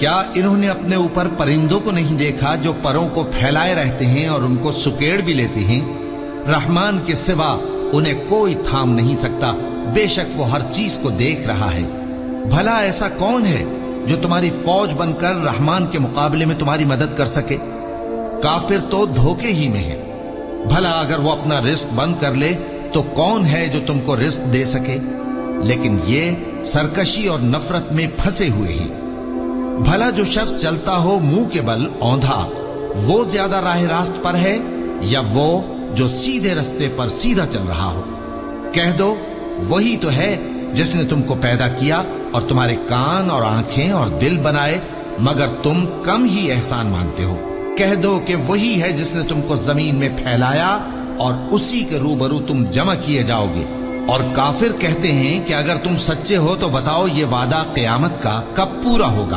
کیا انہوں نے اپنے اوپر پرندوں کو نہیں دیکھا جو پروں کو پھیلائے رہتے ہیں اور ان کو سکیڑ بھی لیتے ہیں؟ رحمان کے سوا انہیں کوئی تھام نہیں سکتا، بے شک وہ ہر چیز کو دیکھ رہا ہے۔ بھلا ایسا کون ہے جو تمہاری فوج بن کر رحمان کے مقابلے میں تمہاری مدد کر سکے؟ کافر تو دھوکے ہی میں ہے۔ بھلا اگر وہ اپنا رزق بند کر لے تو کون ہے جو تم کو رزق دے سکے؟ لیکن یہ سرکشی اور نفرت میں پھنسے ہوئے ہیں۔ بھلا جو شخص چلتا ہو منہ کے بل اوندھا، وہ زیادہ راہ راست پر ہے یا وہ جو سیدھے رستے پر سیدھا چل رہا ہو؟ کہہ دو وہی تو ہے جس نے تم کو پیدا کیا اور تمہارے کان اور آنکھیں اور دل بنائے، مگر تم کم ہی احسان مانتے ہو۔ کہہ دو کہ وہی ہے جس نے تم کو زمین میں پھیلایا اور اسی کے روبرو تم جمع کیے جاؤ گے۔ اور کافر کہتے ہیں کہ اگر تم سچے ہو تو بتاؤ یہ وعدہ قیامت کا کب پورا ہوگا؟